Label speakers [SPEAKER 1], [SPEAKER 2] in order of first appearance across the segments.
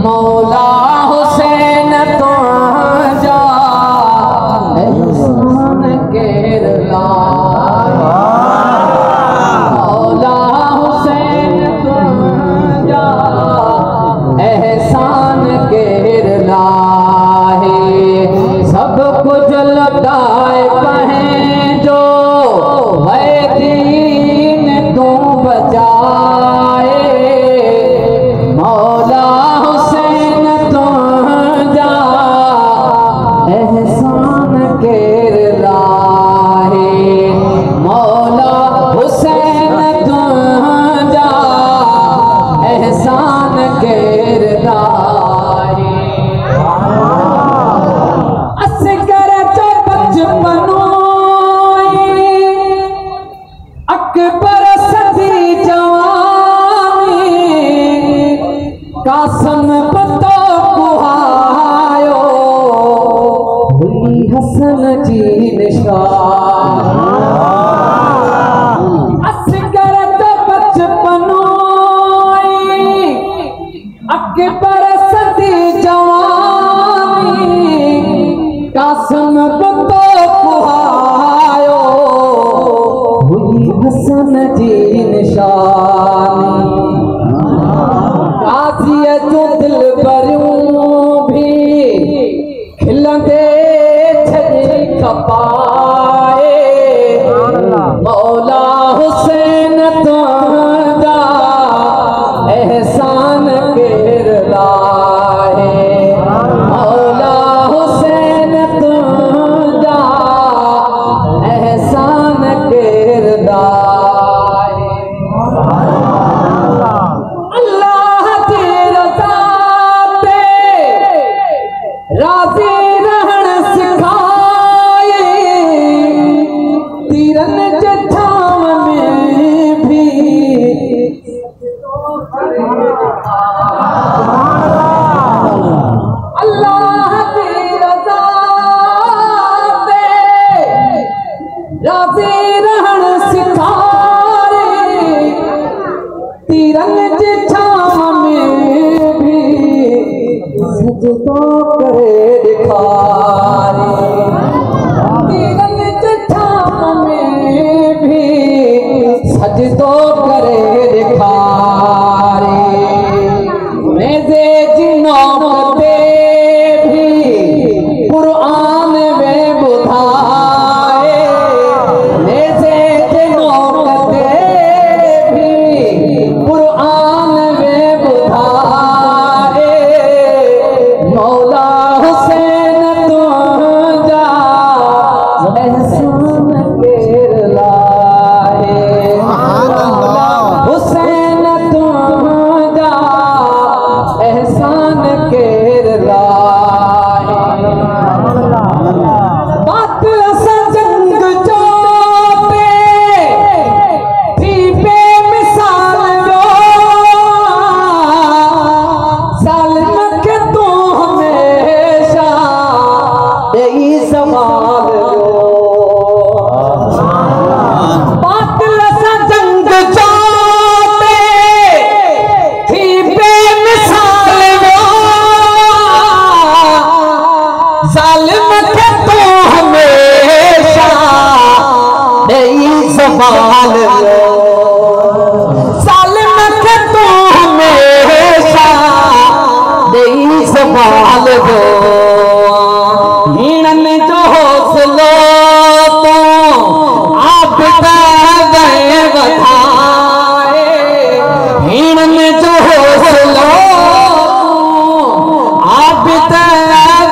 [SPEAKER 1] मौला हुसैन तो जा एहसान केरला, मौला हुसैन तो जा एहसान केरला है। सब कुछ लौटाए कहें जो है दीन तू बचाए, मौला हुसैन तो जा एहसान केरला है, मौला हुसैन तो जा एहसान केरला है। असगर जो बचपनो अकबर सदी जवानी, कासम पतो कुहायो हुई हसन जी निशान। असगर तो बचपनो अकबर सदी जवानी, कासम पतो कुहायो हुई हसन जी निशान। काज़ीअ जो दिल भरियूं भी खिलंदे छॾे खपाए, मौला हुसैन तो जा एहसान केरला है, मौला हुसैन तो जा एहसान केरला है। अल्लाह की रज़ा ते राज़ी रहण सिखाए, तीरन जे छांव में भी अल्लाह की रज़ा ते राज़ी रहण सिखाए, तीरन जे छांव में भी सजदो करे दिखाए, तीरन जे छांव में भी सजदो करे दिखाए। मेज़े जिनों पे भी कुरान में बुधाए, मेज़े जिनों पे भी कुरान में बुधाए, मौला हुसैन तो जा एहसान केरला है, मौला हुसैन तो जा एहसान केरला है। बात असां जंग जो पे थी बेमिसाल जो, ज़ालिम खे तू हमेशा ॾेई संभाल जो। बातिल सां जंग जो पे थी बेमिसाल जो, ज़ालिम खे तू हमेशा ॾेई संभाल जो, ज़ालिम खे तू हमेशा ॾेई संभाल जो। हीणनि जो हौसलो तू आबिद वहे वधाए, हीणनि जो हौसलो आबिद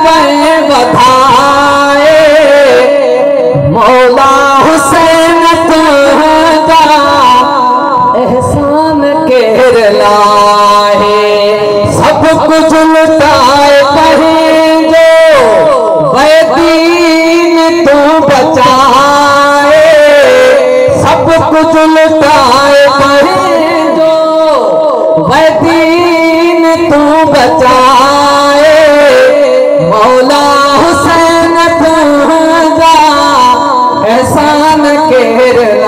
[SPEAKER 1] वहे वधाए, मौला हुसैन तो जा एहसान केरला है। सब कुछ लुटाए कहीं जो वह दीन तू बचाए, सब कुछ लुटाए कहीं जो वह दीन तू बचाए, मौला हुसैन तो जा एहसान केरला।